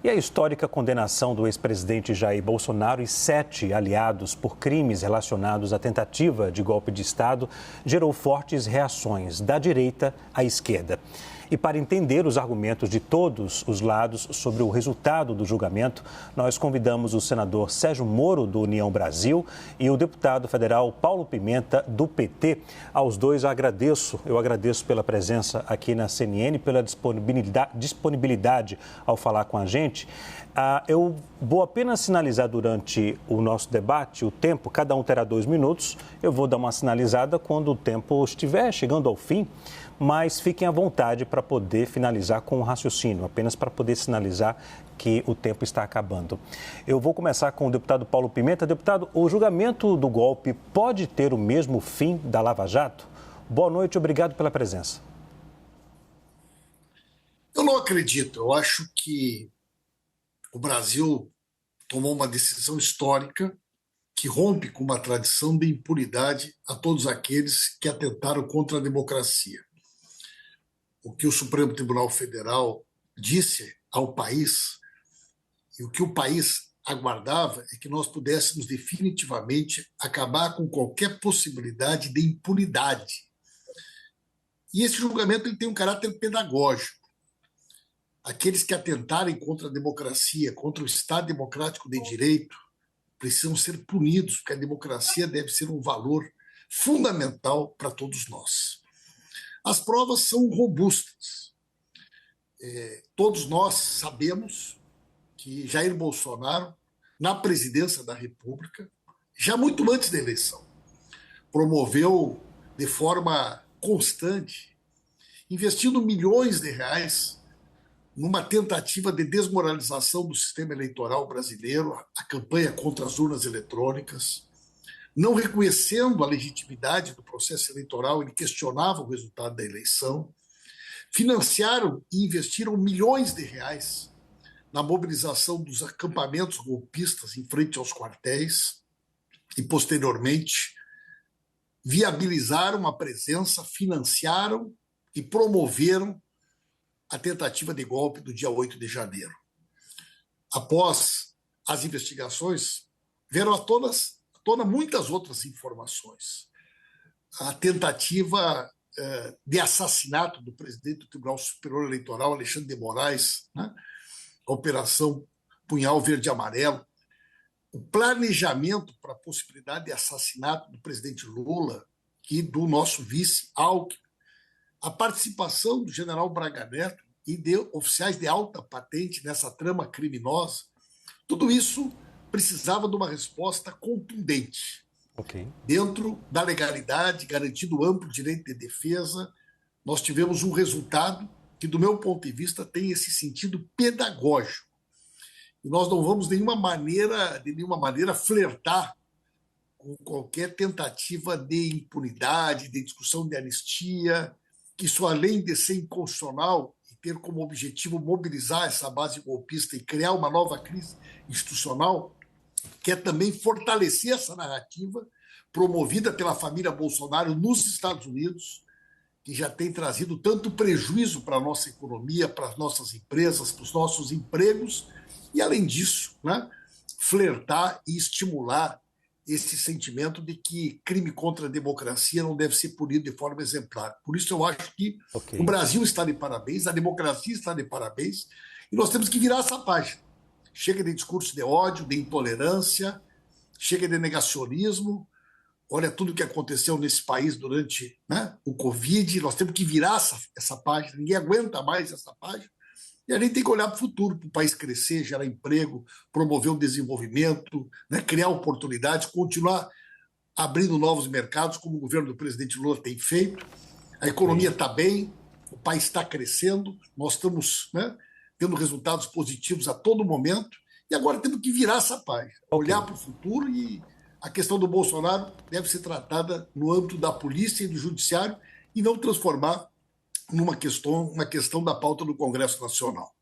E a histórica condenação do ex-presidente Jair Bolsonaro e 7 aliados por crimes relacionados à tentativa de golpe de Estado gerou fortes reações da direita à esquerda. E para entender os argumentos de todos os lados sobre o resultado do julgamento, nós convidamos o senador Sérgio Moro, do União Brasil, e o deputado federal Paulo Pimenta, do PT. Aos dois eu agradeço pela presença aqui na CNN, pela disponibilidade ao falar com a gente. Eu vou apenas sinalizar durante o nosso debate o tempo, cada um terá 2 minutos. Eu vou dar uma sinalizada quando o tempo estiver chegando ao fim, mas fiquem à vontade para poder finalizar com o raciocínio, apenas para poder sinalizar que o tempo está acabando. Eu vou começar com o deputado Paulo Pimenta. Deputado, o julgamento do golpe pode ter o mesmo fim da Lava Jato? Boa noite, obrigado pela presença. Eu não acredito. Eu acho que o Brasil tomou uma decisão histórica que rompe com uma tradição de impunidade a todos aqueles que atentaram contra a democracia. O que o Supremo Tribunal Federal disse ao país e o que o país aguardava é que nós pudéssemos definitivamente acabar com qualquer possibilidade de impunidade. E esse julgamento ele tem um caráter pedagógico. Aqueles que atentarem contra a democracia, contra o Estado democrático de direito, precisam ser punidos, porque a democracia deve ser um valor fundamental para todos nós. As provas são robustas. Todos nós sabemos que Jair Bolsonaro, na presidência da República, já muito antes da eleição, promoveu de forma constante, investindo milhões de reais numa tentativa de desmoralização do sistema eleitoral brasileiro, a campanha contra as urnas eletrônicas, não reconhecendo a legitimidade do processo eleitoral, ele questionava o resultado da eleição, financiaram e investiram milhões de reais na mobilização dos acampamentos golpistas em frente aos quartéis e, posteriormente, viabilizaram a presença, financiaram e promoveram a tentativa de golpe do dia 8 de janeiro. Após as investigações, vieram à tona muitas outras informações. A tentativa de assassinato do presidente do Tribunal Superior Eleitoral, Alexandre de Moraes, né? A Operação Punhal Verde e Amarelo, o planejamento para a possibilidade de assassinato do presidente Lula e do nosso vice Alckmin, a participação do general Braga Neto e de oficiais de alta patente nessa trama criminosa, tudo isso precisava de uma resposta contundente. Dentro da legalidade, garantindo amplo direito de defesa, nós tivemos um resultado que, do meu ponto de vista, tem esse sentido pedagógico. E nós não vamos de nenhuma maneira flertar com qualquer tentativa de impunidade, de discussão de anistia, que isso, além de ser inconstitucional e ter como objetivo mobilizar essa base golpista e criar uma nova crise institucional, quer também fortalecer essa narrativa promovida pela família Bolsonaro nos Estados Unidos, que já tem trazido tanto prejuízo para a nossa economia, para as nossas empresas, para os nossos empregos, e, além disso, né, flertar e estimular esse sentimento de que crime contra a democracia não deve ser punido de forma exemplar. Por isso eu acho que o Brasil está de parabéns, a democracia está de parabéns, e nós temos que virar essa página. Chega de discurso de ódio, de intolerância, chega de negacionismo. Olha tudo o que aconteceu nesse país durante, né, o Covid. Nós temos que virar essa página, ninguém aguenta mais essa página. E a gente tem que olhar para o futuro, para o país crescer, gerar emprego, promover o desenvolvimento, né, criar oportunidades, continuar abrindo novos mercados, como o governo do presidente Lula tem feito. A economia está bem, o país está crescendo, nós estamos, né, tendo resultados positivos a todo momento, e agora temos que virar essa página, olhar para o futuro, e a questão do Bolsonaro deve ser tratada no âmbito da polícia e do judiciário e não transformar numa questão da pauta do Congresso Nacional.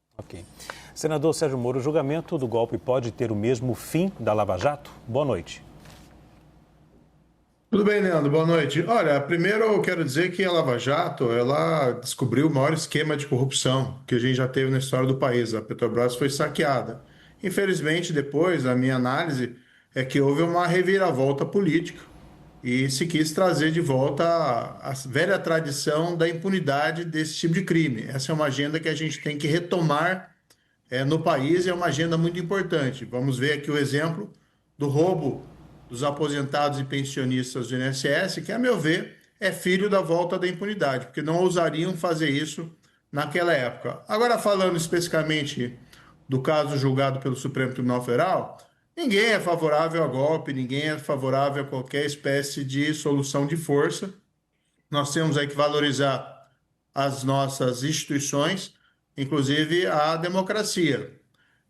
Senador Sérgio Moro, o julgamento do golpe pode ter o mesmo fim da Lava Jato? Boa noite. Tudo bem, Leandro? Boa noite. Olha, primeiro eu quero dizer que a Lava Jato, ela descobriu o maior esquema de corrupção que a gente já teve na história do país. A Petrobras foi saqueada. Infelizmente, depois, a minha análise é que houve uma reviravolta política e se quis trazer de volta a velha tradição da impunidade desse tipo de crime. Essa é uma agenda que a gente tem que retomar no país, e é uma agenda muito importante. Vamos ver aqui o exemplo do roubo dos aposentados e pensionistas do INSS, que, a meu ver, é filho da volta da impunidade, porque não ousariam fazer isso naquela época. Agora, falando especificamente do caso julgado pelo Supremo Tribunal Federal, ninguém é favorável a golpe, ninguém é favorável a qualquer espécie de solução de força. Nós temos aí que valorizar as nossas instituições, inclusive a democracia.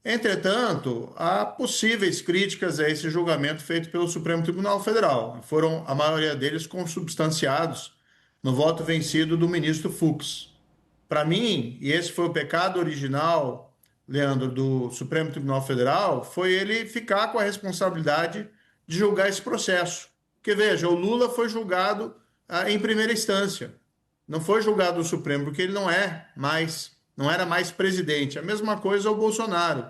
Entretanto, há possíveis críticas a esse julgamento feito pelo Supremo Tribunal Federal. Foram, a maioria deles, consubstanciados no voto vencido do ministro Fux. Para mim, e esse foi o pecado original, Leandro, do Supremo Tribunal Federal, foi ele ficar com a responsabilidade de julgar esse processo. Porque, veja, o Lula foi julgado em primeira instância. Não foi julgado no Supremo, porque ele não era mais presidente. A mesma coisa o Bolsonaro.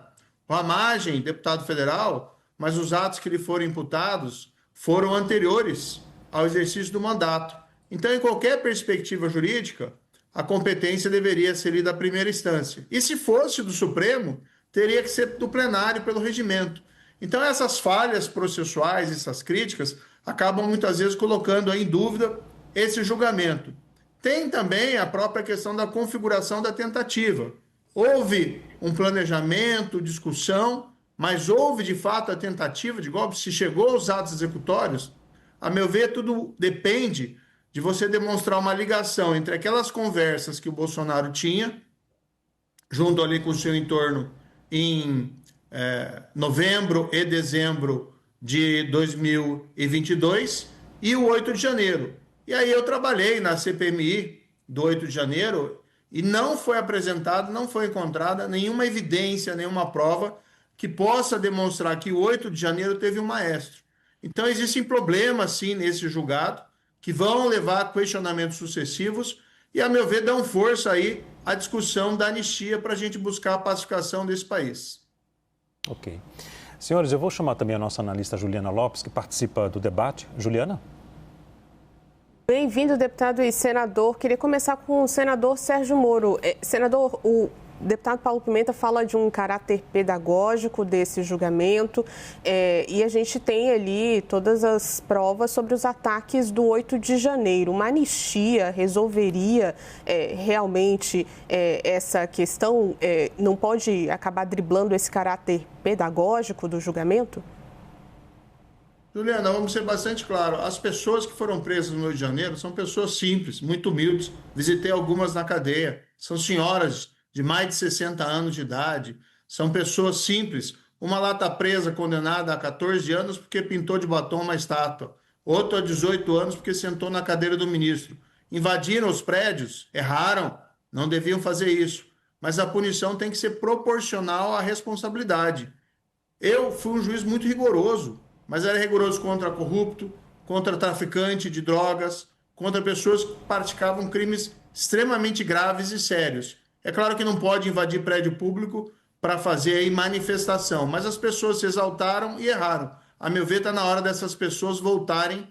O Ramagem, deputado federal, mas os atos que lhe foram imputados foram anteriores ao exercício do mandato. Então, em qualquer perspectiva jurídica, a competência deveria ser da primeira instância. E se fosse do Supremo, teria que ser do plenário pelo regimento. Então, essas falhas processuais, essas críticas, acabam muitas vezes colocando em dúvida esse julgamento. Tem também a própria questão da configuração da tentativa. Houve um planejamento, discussão, mas houve de fato a tentativa de golpe? Se chegou aos atos executórios, a meu ver, tudo depende de você demonstrar uma ligação entre aquelas conversas que o Bolsonaro tinha, junto ali com o seu entorno, em novembro e dezembro de 2022, e o 8 de janeiro. E aí eu trabalhei na CPMI do 8 de janeiro e não foi apresentada, não foi encontrada nenhuma evidência, nenhuma prova que possa demonstrar que o 8 de janeiro teve um maestro. Então existem problemas, sim, nesse julgado, que vão levar a questionamentos sucessivos e, a meu ver, dão força aí à discussão da anistia para a gente buscar a pacificação desse país. Ok. Senhores, eu vou chamar também a nossa analista Juliana Lopes, que participa do debate. Juliana? Bem-vindo, deputado e senador. Queria começar com o senador Sérgio Moro. Senador, o deputado Paulo Pimenta fala de um caráter pedagógico desse julgamento e a gente tem ali todas as provas sobre os ataques do 8 de janeiro. Uma anistia resolveria realmente essa questão? Não pode acabar driblando esse caráter pedagógico do julgamento? Juliana, vamos ser bastante claros. As pessoas que foram presas no Rio de Janeiro são pessoas simples, muito humildes. Visitei algumas na cadeia. São senhoras de mais de 60 anos de idade. São pessoas simples. Uma lá está presa, condenada a 14 anos porque pintou de batom uma estátua. Outra a 18 anos porque sentou na cadeira do ministro. Invadiram os prédios, erraram, não deviam fazer isso. Mas a punição tem que ser proporcional à responsabilidade. Eu fui um juiz muito rigoroso, mas era rigoroso contra corrupto, contra traficante de drogas, contra pessoas que praticavam crimes extremamente graves e sérios. É claro que não pode invadir prédio público para fazer aí manifestação, mas as pessoas se exaltaram e erraram. A meu ver, está na hora dessas pessoas voltarem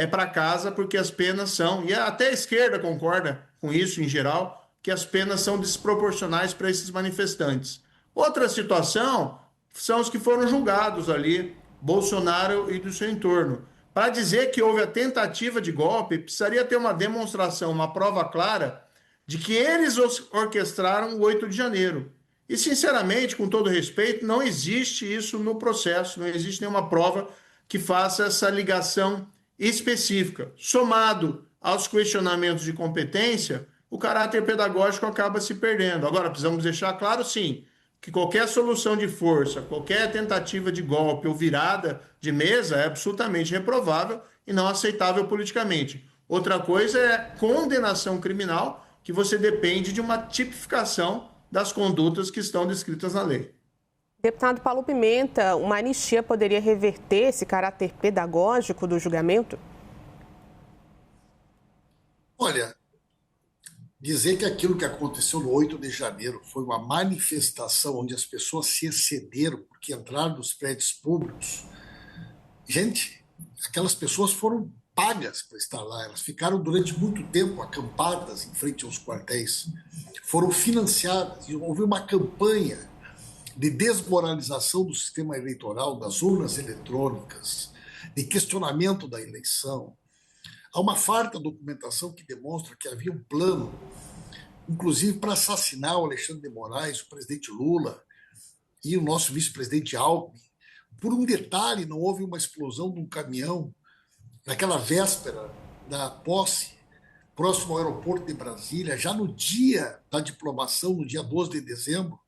para casa, porque as penas são, e até a esquerda concorda com isso em geral, que as penas são desproporcionais para esses manifestantes. Outra situação são os que foram julgados ali, Bolsonaro e do seu entorno. Para dizer que houve a tentativa de golpe, precisaria ter uma demonstração, uma prova clara de que eles orquestraram o 8 de janeiro. E, sinceramente, com todo respeito, não existe isso no processo, não existe nenhuma prova que faça essa ligação específica. Somado aos questionamentos de competência, o caráter pedagógico acaba se perdendo. Agora, precisamos deixar claro, sim, que qualquer solução de força, qualquer tentativa de golpe ou virada de mesa é absolutamente reprovável e não aceitável politicamente. Outra coisa é condenação criminal, que você depende de uma tipificação das condutas que estão descritas na lei. Deputado Paulo Pimenta, uma anistia poderia reverter esse caráter pedagógico do julgamento? Olha, dizer que aquilo que aconteceu no 8 de janeiro foi uma manifestação onde as pessoas se excederam porque entraram nos prédios públicos. Gente, aquelas pessoas foram pagas para estar lá, elas ficaram durante muito tempo acampadas em frente aos quartéis, foram financiadas, e houve uma campanha de desmoralização do sistema eleitoral, das urnas eletrônicas, de questionamento da eleição. Há uma farta documentação que demonstra que havia um plano, inclusive para assassinar o Alexandre de Moraes, o presidente Lula e o nosso vice-presidente Alckmin. Por um detalhe, não houve uma explosão de um caminhão naquela véspera da posse, próximo ao aeroporto de Brasília, já no dia da diplomação, no dia 12 de dezembro.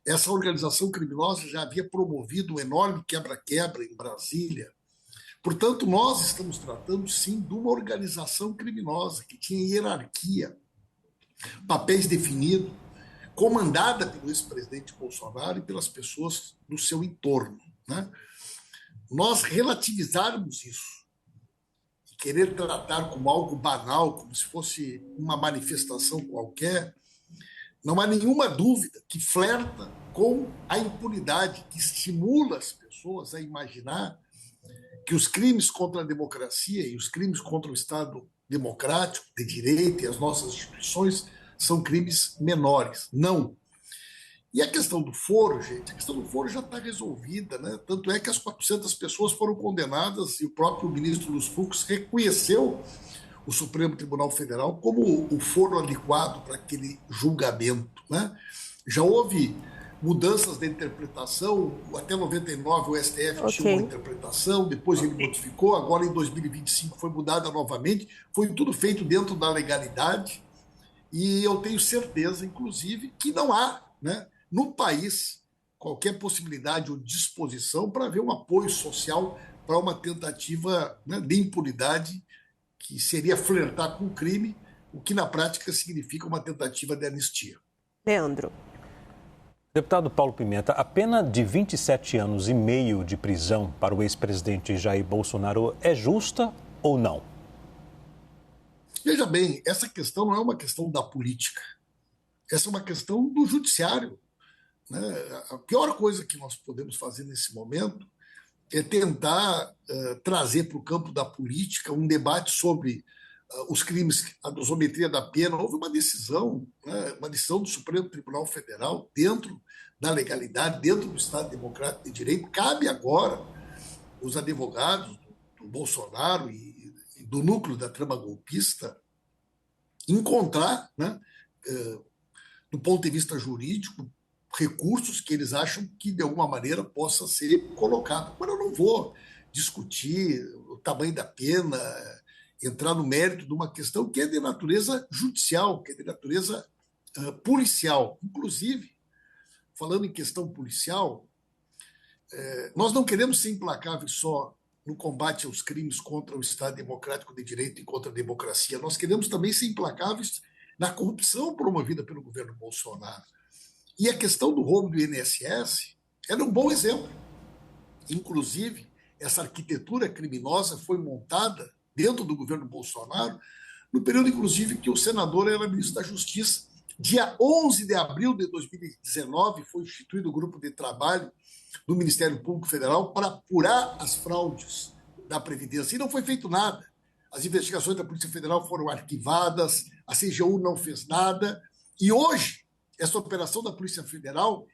Essa organização criminosa já havia promovido um enorme quebra-quebra em Brasília. Portanto, nós estamos tratando, sim, de uma organização criminosa que tinha hierarquia, papéis definidos, comandada pelo ex-presidente Bolsonaro e pelas pessoas do seu entorno, né? Nós relativizarmos isso, querer tratar como algo banal, como se fosse uma manifestação qualquer, não há nenhuma dúvida que flerta com a impunidade, que estimula as pessoas a imaginar que os crimes contra a democracia e os crimes contra o Estado democrático, de direito e as nossas instituições são crimes menores. Não. E a questão do foro, gente, a questão do foro já está resolvida, né? Tanto é que as 400 pessoas foram condenadas e o próprio ministro Luiz Fux reconheceu o Supremo Tribunal Federal como o foro adequado para aquele julgamento, né? Já houve mudanças de interpretação, até 99 o STF tinha uma interpretação, depois ele modificou, agora em 2025 foi mudada novamente, foi tudo feito dentro da legalidade e eu tenho certeza, inclusive, que não há, né, no país qualquer possibilidade ou disposição para haver um apoio social para uma tentativa, né, de impunidade que seria flertar com o crime, o que na prática significa uma tentativa de anistia. Leandro. Deputado Paulo Pimenta, a pena de 27 anos e meio de prisão para o ex-presidente Jair Bolsonaro é justa ou não? Veja bem, essa questão não é uma questão da política. Essa é uma questão do judiciário, né? A pior coisa que nós podemos fazer nesse momento é tentar trazer para o campo da política um debate sobre os crimes, a dosometria da pena. Houve uma decisão, né, uma decisão do Supremo Tribunal Federal, dentro da legalidade, dentro do Estado Democrático de Direito. Cabe agora os advogados do Bolsonaro e do núcleo da trama golpista encontrar, né, do ponto de vista jurídico, recursos que eles acham que, de alguma maneira, possa ser colocado. Mas eu não vou discutir o tamanho da pena, entrar no mérito de uma questão que é de natureza judicial, que é de natureza policial. Inclusive, falando em questão policial, nós não queremos ser implacáveis só no combate aos crimes contra o Estado Democrático de Direito e contra a democracia. Nós queremos também ser implacáveis na corrupção promovida pelo governo Bolsonaro. E a questão do roubo do INSS é um bom exemplo. Inclusive, essa arquitetura criminosa foi montada dentro do governo Bolsonaro, no período, inclusive, que o senador era ministro da Justiça. Dia 11 de abril de 2019, foi instituído o grupo de trabalho do Ministério Público Federal para apurar as fraudes da Previdência. E não foi feito nada. As investigações da Polícia Federal foram arquivadas, a CGU não fez nada. E hoje, essa operação da Polícia Federal,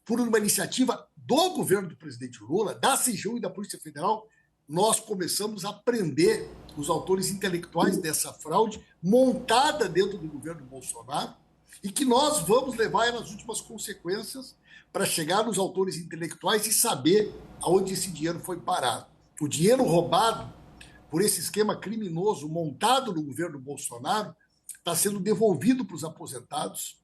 por uma iniciativa do governo do presidente Lula, da CGU e da Polícia Federal, nós começamos a prender os autores intelectuais dessa fraude montada dentro do governo Bolsonaro e que nós vamos levar nas últimas consequências para chegar nos autores intelectuais e saber aonde esse dinheiro foi parado. O dinheiro roubado por esse esquema criminoso montado no governo Bolsonaro está sendo devolvido para os aposentados.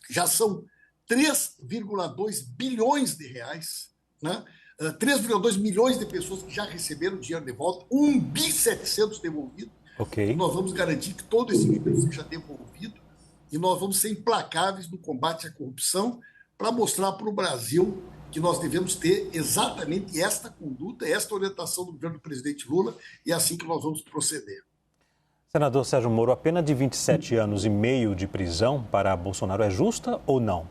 Já são 3,2 bilhões de reais, né? 3,2 milhões de pessoas que já receberam dinheiro de volta, 1,7 bi devolvido. Okay. Nós vamos garantir que todo esse dinheiro seja devolvido e nós vamos ser implacáveis no combate à corrupção para mostrar para o Brasil que nós devemos ter exatamente esta conduta, esta orientação do governo do presidente Lula, e é assim que nós vamos proceder. Senador Sérgio Moro, a pena de 27 anos e meio de prisão para Bolsonaro é justa ou não?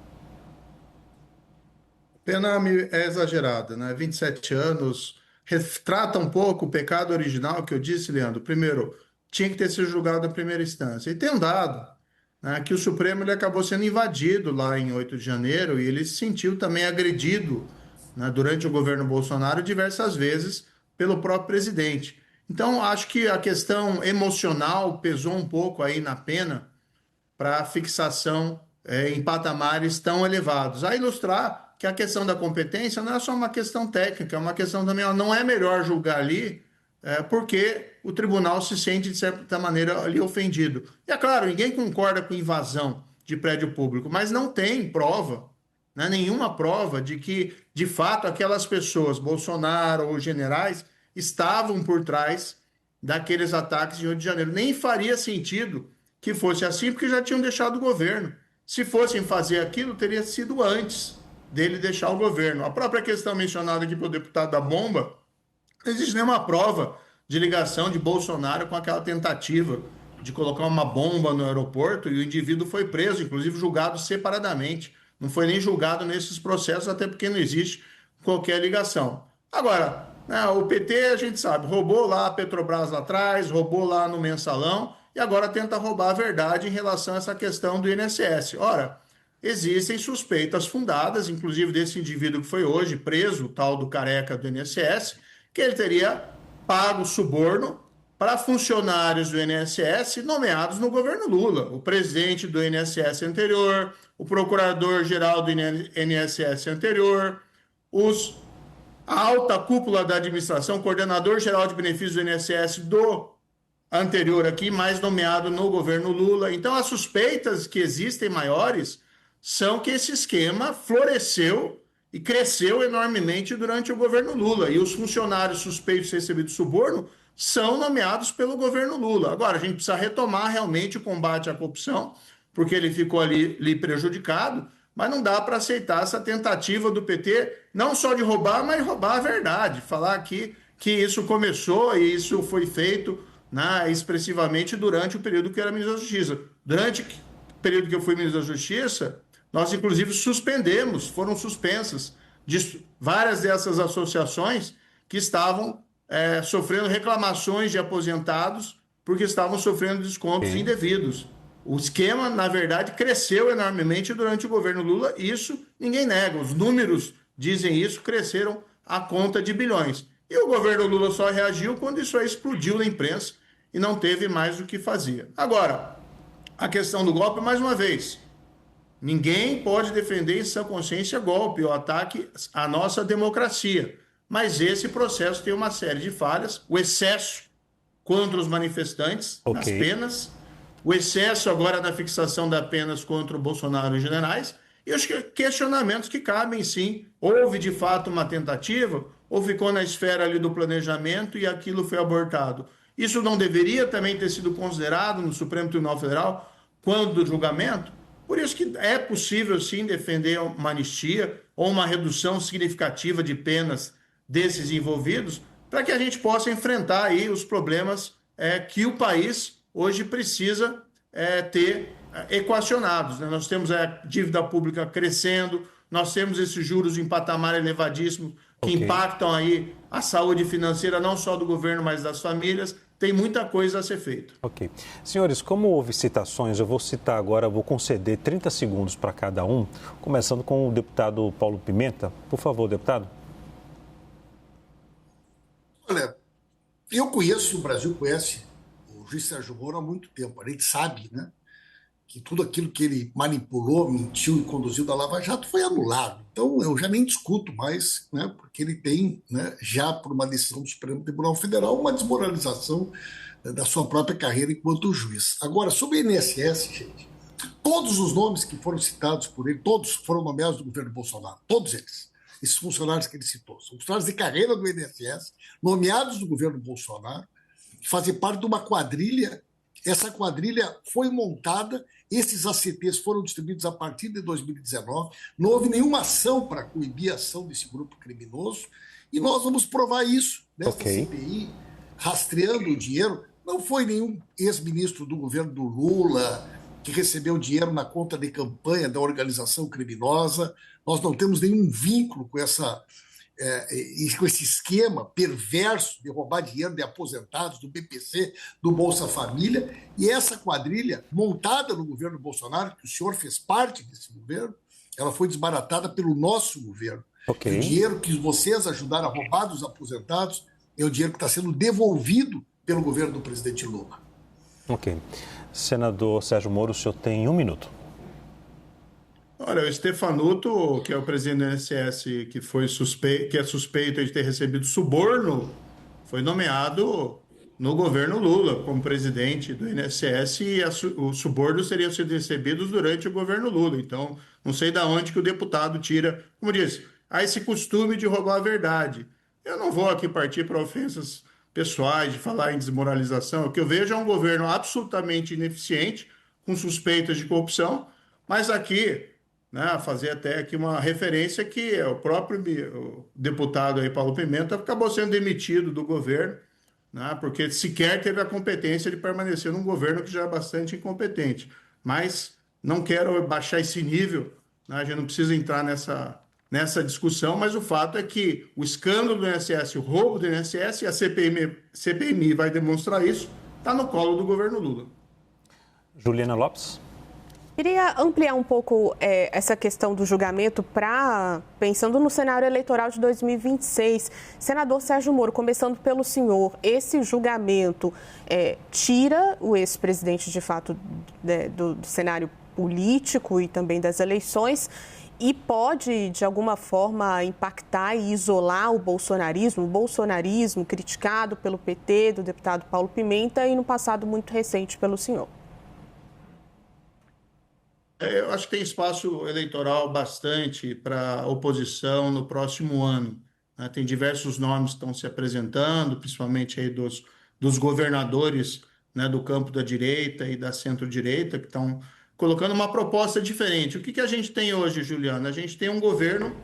A pena é exagerada, né? 27 anos retrata um pouco o pecado original que eu disse, Leandro. Primeiro, tinha que ter sido julgado em primeira instância. E tem um dado, né, que o Supremo ele acabou sendo invadido lá em 8 de janeiro e ele se sentiu também agredido, né, durante o governo Bolsonaro diversas vezes pelo próprio presidente. Então, acho que a questão emocional pesou um pouco aí na pena para fixação em patamares tão elevados. A ilustrar que a questão da competência não é só uma questão técnica, é uma questão também, ó, não é melhor julgar ali porque o tribunal se sente, de certa maneira, ali ofendido. E é claro, ninguém concorda com invasão de prédio público, mas não tem prova, né, nenhuma prova de que, de fato, aquelas pessoas, Bolsonaro ou generais, estavam por trás daqueles ataques em Rio de Janeiro. Nem faria sentido que fosse assim, porque já tinham deixado o governo. Se fossem fazer aquilo, teria sido antes dele deixar o governo. A própria questão mencionada aqui pelo deputado da bomba, não existe nenhuma prova de ligação de Bolsonaro com aquela tentativa de colocar uma bomba no aeroporto e o indivíduo foi preso, inclusive julgado separadamente. Não foi nem julgado nesses processos, até porque não existe qualquer ligação. Agora, né, o PT, a gente sabe, roubou lá a Petrobras lá atrás, roubou lá no Mensalão e agora tenta roubar a verdade em relação a essa questão do INSS. Ora, existem suspeitas fundadas, inclusive desse indivíduo que foi hoje preso, o tal do careca do INSS, que ele teria pago suborno para funcionários do INSS nomeados no governo Lula. O presidente do INSS anterior, o procurador-geral do INSS anterior, a alta cúpula da administração, coordenador-geral de benefícios do INSS do anterior aqui, mais nomeado no governo Lula. Então, as suspeitas que existem maiores são que esse esquema floresceu e cresceu enormemente durante o governo Lula. E os funcionários suspeitos de receber suborno são nomeados pelo governo Lula. Agora, a gente precisa retomar realmente o combate à corrupção, porque ele ficou ali prejudicado, mas não dá para aceitar essa tentativa do PT, não só de roubar, mas roubar a verdade. Falar aqui que isso começou e isso foi feito, né, expressivamente durante o período que eu era ministro da Justiça. Durante o período que eu fui ministro da Justiça, nós, inclusive, foram suspensas várias dessas associações que estavam sofrendo reclamações de aposentados porque estavam sofrendo descontos indevidos. O esquema, na verdade, cresceu enormemente durante o governo Lula, e isso ninguém nega. Os números dizem isso, cresceram a conta de bilhões. E o governo Lula só reagiu quando isso aí explodiu na imprensa e não teve mais o que fazer. Agora, a questão do golpe, mais uma vez, ninguém pode defender em sã consciência golpe ou ataque à nossa democracia. Mas esse processo tem uma série de falhas. O excesso contra os manifestantes, nas penas. O excesso agora na fixação das penas contra o Bolsonaro e os generais. E os questionamentos que cabem, sim. Houve, de fato, uma tentativa ou ficou na esfera ali do planejamento e aquilo foi abortado. Isso não deveria também ter sido considerado no Supremo Tribunal Federal quando do julgamento? Por isso que é possível, sim, defender uma anistia ou uma redução significativa de penas desses envolvidos, para que a gente possa enfrentar aí os problemas que o país hoje precisa ter equacionados, né? Nós temos a dívida pública crescendo, nós temos esses juros em patamar elevadíssimo que impactam aí a saúde financeira não só do governo, mas das famílias. Tem muita coisa a ser feita. Ok. Senhores, como houve citações, eu vou citar agora, vou conceder 30 segundos para cada um, começando com o deputado Paulo Pimenta. Por favor, deputado. Olha, eu conheço, o Brasil conhece o juiz Sérgio Moro há muito tempo. A gente sabe, né, que tudo aquilo que ele manipulou, mentiu e conduziu da Lava Jato foi anulado. Então, eu já nem discuto mais, né, porque ele tem, né, já por uma decisão do Supremo Tribunal Federal, uma desmoralização da sua própria carreira enquanto juiz. Agora, sobre o INSS, gente, todos os nomes que foram citados por ele, todos foram nomeados do governo Bolsonaro, todos eles. Esses funcionários que ele citou, são funcionários de carreira do INSS, nomeados do governo Bolsonaro, que fazem parte de uma quadrilha. Essa quadrilha foi montada, esses ACTs foram distribuídos a partir de 2019, não houve nenhuma ação para coibir a ação desse grupo criminoso, e nós vamos provar isso nessa CPI, rastreando o dinheiro. Não foi nenhum ex-ministro do governo do Lula que recebeu dinheiro na conta de campanha da organização criminosa. Nós não temos nenhum vínculo com com esse esquema perverso de roubar dinheiro de aposentados, do BPC, do Bolsa Família. E essa quadrilha, montada no governo Bolsonaro, que o senhor fez parte desse governo, ela foi desbaratada pelo nosso governo. Okay. O dinheiro que vocês ajudaram a roubar dos aposentados é o dinheiro que está sendo devolvido pelo governo do presidente Lula. Ok. Senador Sérgio Moro, o senhor tem 1 minuto. Olha, o Stefanuto, que é o presidente do INSS, que é suspeito de ter recebido suborno, foi nomeado no governo Lula como presidente do INSS e os subornos teriam sido recebidos durante o governo Lula. Então, não sei de onde que o deputado tira, como disse, esse costume de roubar a verdade. Eu não vou aqui partir para ofensas pessoais, de falar em desmoralização. O que eu vejo é um governo absolutamente ineficiente, com suspeitas de corrupção, mas aqui, né, fazer até aqui uma referência que o próprio deputado aí, Paulo Pimenta, acabou sendo demitido do governo, né, porque sequer teve a competência de permanecer num governo que já é bastante incompetente. Mas não quero baixar esse nível, né, a gente não precisa entrar nessa discussão, mas o fato é que o escândalo do INSS, o roubo do INSS, e a CPMI vai demonstrar isso, está no colo do governo Lula. Juliana Lopes. Queria ampliar um pouco essa questão do julgamento pensando no cenário eleitoral de 2026. Senador Sérgio Moro, começando pelo senhor, esse julgamento tira o ex-presidente, de fato, do cenário político e também das eleições e pode, de alguma forma, impactar e isolar o bolsonarismo criticado pelo PT, do deputado Paulo Pimenta e, no passado muito recente, pelo senhor? Eu acho que tem espaço eleitoral bastante para a oposição no próximo ano. Né? Tem diversos nomes que estão se apresentando, principalmente aí dos governadores, né, do campo da direita e da centro-direita, que estão colocando uma proposta diferente. O que a gente tem hoje, Juliana? A gente tem um governo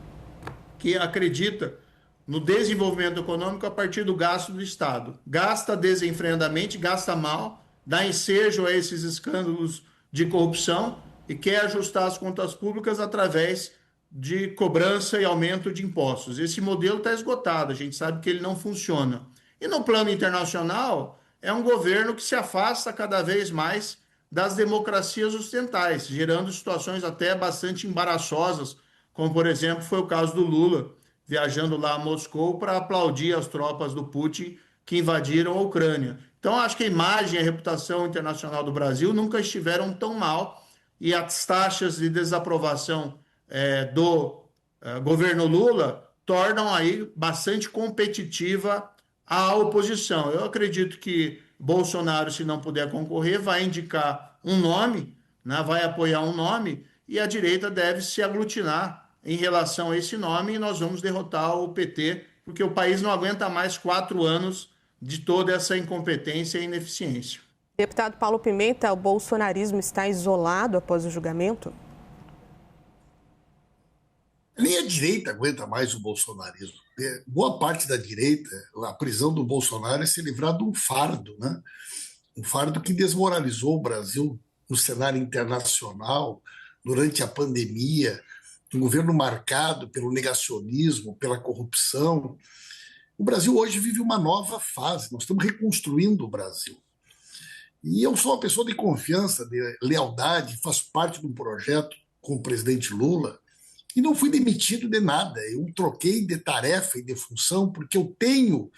que acredita no desenvolvimento econômico a partir do gasto do Estado. Gasta desenfreadamente, gasta mal, dá ensejo a esses escândalos de corrupção e quer ajustar as contas públicas através de cobrança e aumento de impostos. Esse modelo está esgotado, a gente sabe que ele não funciona. E no plano internacional, é um governo que se afasta cada vez mais das democracias ocidentais, gerando situações até bastante embaraçosas, como, por exemplo, foi o caso do Lula, viajando lá a Moscou para aplaudir as tropas do Putin que invadiram a Ucrânia. Então, acho que a imagem e a reputação internacional do Brasil nunca estiveram tão mal, e as taxas de desaprovação do governo Lula tornam aí bastante competitiva a oposição. Eu acredito que Bolsonaro, se não puder concorrer, vai indicar um nome, né, vai apoiar um nome, e a direita deve se aglutinar em relação a esse nome, e nós vamos derrotar o PT, porque o país não aguenta mais 4 anos de toda essa incompetência e ineficiência. Deputado Paulo Pimenta, o bolsonarismo está isolado após o julgamento? Nem a direita aguenta mais o bolsonarismo. Boa parte da direita, a prisão do Bolsonaro é se livrar de um fardo, né? Um fardo que desmoralizou o Brasil no cenário internacional durante a pandemia, um governo marcado pelo negacionismo, pela corrupção. O Brasil hoje vive uma nova fase, nós estamos reconstruindo o Brasil. E eu sou uma pessoa de confiança, de lealdade, faço parte de um projeto com o presidente Lula e não fui demitido de nada. Eu troquei de tarefa e de função porque eu tenho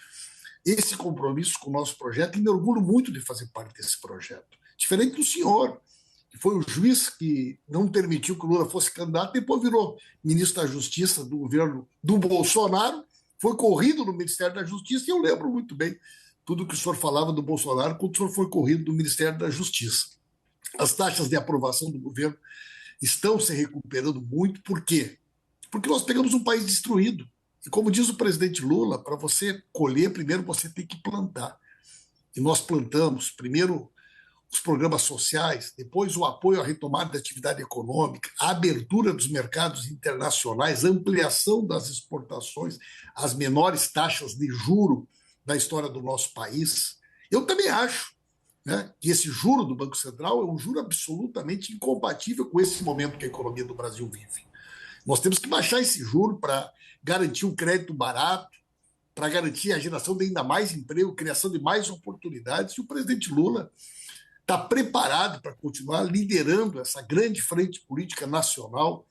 esse compromisso com o nosso projeto e me orgulho muito de fazer parte desse projeto. Diferente do senhor, que foi o juiz que não permitiu que o Lula fosse candidato, depois virou ministro da Justiça do governo do Bolsonaro, foi corrido no Ministério da Justiça, e eu lembro muito bem tudo que o senhor falava do Bolsonaro quando o senhor foi corrido do Ministério da Justiça. As taxas de aprovação do governo estão se recuperando muito. Por quê? Porque nós pegamos um país destruído. E como diz o presidente Lula, para você colher, primeiro você tem que plantar. E nós plantamos, primeiro, os programas sociais, depois o apoio à retomada da atividade econômica, a abertura dos mercados internacionais, a ampliação das exportações, as menores taxas de juro da história do nosso país. Eu também acho, né, que esse juro do Banco Central é um juro absolutamente incompatível com esse momento que a economia do Brasil vive. Nós temos que baixar esse juro para garantir um crédito barato, para garantir a geração de ainda mais emprego, criação de mais oportunidades. E o presidente Lula está preparado para continuar liderando essa grande frente política nacional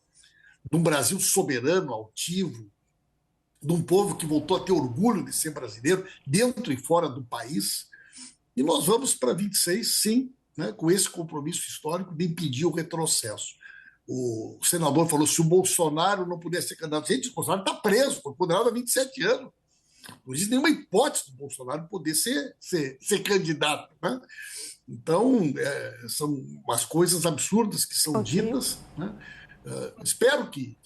de um Brasil soberano, altivo, de um povo que voltou a ter orgulho de ser brasileiro, dentro e fora do país. E nós vamos para 26, sim, né, com esse compromisso histórico de impedir o retrocesso. O senador falou, se o Bolsonaro não pudesse ser candidato, gente, o Bolsonaro está preso, foi condenado há 27 anos. Não existe nenhuma hipótese do Bolsonaro poder ser candidato, né? Então, são umas coisas absurdas que são ditas, né? Espero que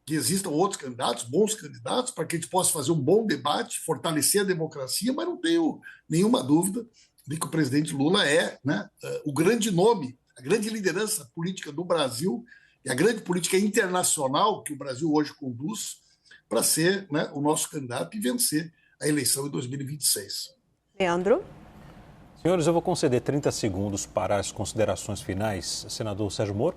existam outros candidatos, bons candidatos, para que a gente possa fazer um bom debate, fortalecer a democracia, mas não tenho nenhuma dúvida de que o presidente Lula é, né, o grande nome, a grande liderança política do Brasil e a grande política internacional que o Brasil hoje conduz para ser, né, o nosso candidato e vencer a eleição em 2026. Leandro? Senhores, eu vou conceder 30 segundos para as considerações finais. Senador Sérgio Moro?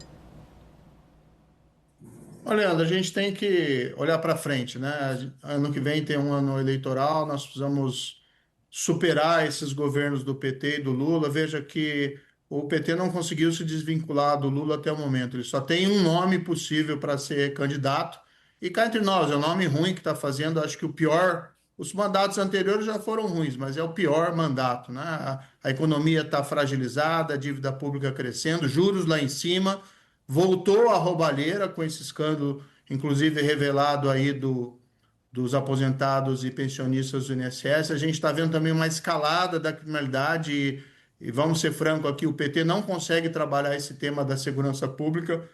Olha, Leandro, a gente tem que olhar para frente, né? Ano que vem tem um ano eleitoral, nós precisamos superar esses governos do PT e do Lula. Veja que o PT não conseguiu se desvincular do Lula até o momento. Ele só tem um nome possível para ser candidato. E cá entre nós, é um nome ruim que está fazendo, acho que o pior. Os mandatos anteriores já foram ruins, mas é o pior mandato, né? A economia está fragilizada, a dívida pública crescendo, juros lá em cima. Voltou a roubalheira com esse escândalo, inclusive revelado aí dos aposentados e pensionistas do INSS. A gente está vendo também uma escalada da criminalidade e vamos ser francos aqui, o PT não consegue trabalhar esse tema da segurança pública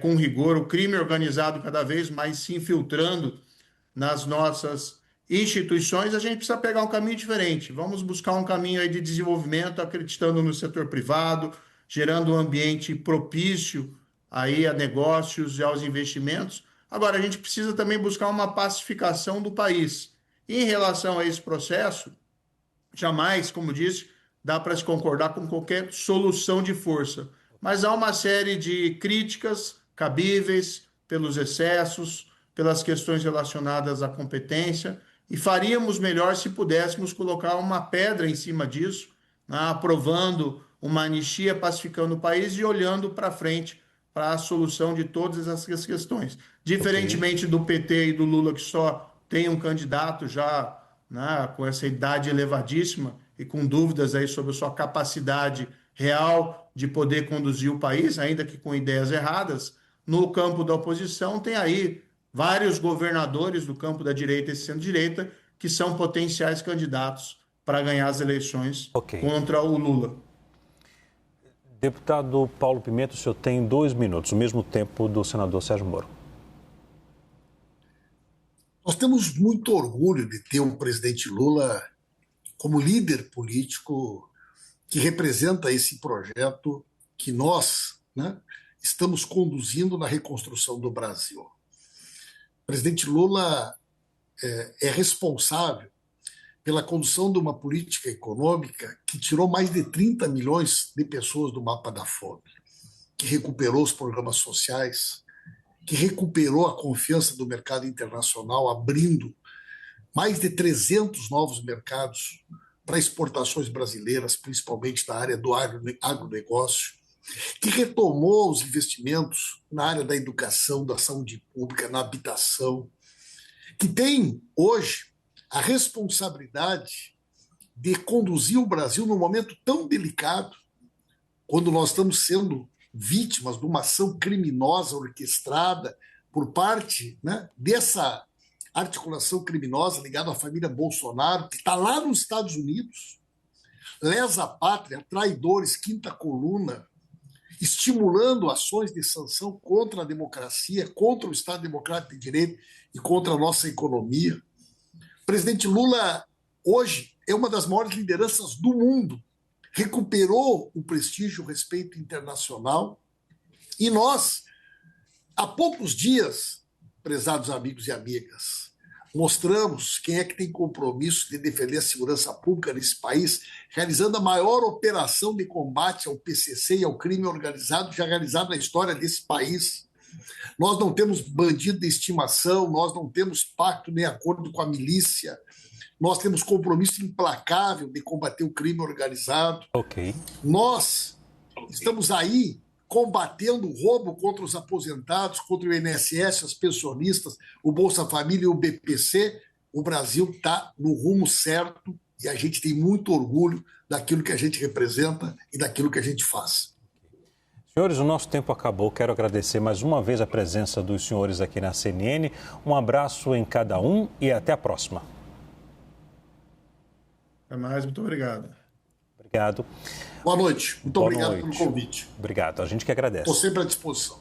com rigor, o crime organizado cada vez mais se infiltrando nas nossas instituições. A gente precisa pegar um caminho diferente. Vamos buscar um caminho aí de desenvolvimento, acreditando no setor privado, gerando um ambiente propício aí a negócios e aos investimentos. Agora, a gente precisa também buscar uma pacificação do país. E em relação a esse processo, jamais, como disse, dá para se concordar com qualquer solução de força. Mas há uma série de críticas cabíveis pelos excessos, pelas questões relacionadas à competência, e faríamos melhor se pudéssemos colocar uma pedra em cima disso, né, aprovando uma anistia, pacificando o país e olhando para frente para a solução de todas essas questões. Diferentemente do PT e do Lula, que só tem um candidato já, né, com essa idade elevadíssima e com dúvidas aí sobre a sua capacidade real de poder conduzir o país, ainda que com ideias erradas, no campo da oposição tem aí vários governadores do campo da direita e centro-direita que são potenciais candidatos para ganhar as eleições contra o Lula. Deputado Paulo Pimenta, o senhor tem 2 minutos, o mesmo tempo do senador Sérgio Moro. Nós temos muito orgulho de ter um presidente Lula como líder político que representa esse projeto que nós, né, estamos conduzindo na reconstrução do Brasil. O presidente Lula é responsável pela condução de uma política econômica que tirou mais de 30 milhões de pessoas do mapa da fome, que recuperou os programas sociais, que recuperou a confiança do mercado internacional, abrindo mais de 300 novos mercados para exportações brasileiras, principalmente na área do agronegócio, que retomou os investimentos na área da educação, da saúde pública, na habitação, que tem hoje a responsabilidade de conduzir o Brasil num momento tão delicado, quando nós estamos sendo vítimas de uma ação criminosa orquestrada por parte, né, dessa articulação criminosa ligada à família Bolsonaro, que está lá nos Estados Unidos, lesa a pátria, traidores, quinta coluna, estimulando ações de sanção contra a democracia, contra o Estado Democrático de Direito e contra a nossa economia. O presidente Lula, hoje, é uma das maiores lideranças do mundo, recuperou o prestígio, o respeito internacional, e nós, há poucos dias, prezados amigos e amigas, mostramos quem é que tem compromisso de defender a segurança pública nesse país, realizando a maior operação de combate ao PCC e ao crime organizado já realizada na história desse país. Nós não temos bandido de estimação, nós não temos pacto nem acordo com a milícia, nós temos compromisso implacável de combater o crime organizado. Ok. Nós estamos aí combatendo o roubo contra os aposentados, contra o INSS, as pensionistas, o Bolsa Família e o BPC. O Brasil está no rumo certo e a gente tem muito orgulho daquilo que a gente representa e daquilo que a gente faz. Senhores, o nosso tempo acabou. Quero agradecer mais uma vez a presença dos senhores aqui na CNN. Um abraço em cada um e até a próxima. Até mais, muito obrigado. Obrigado. Boa noite. Muito obrigado pelo convite. Obrigado. A gente que agradece. Estou sempre à disposição.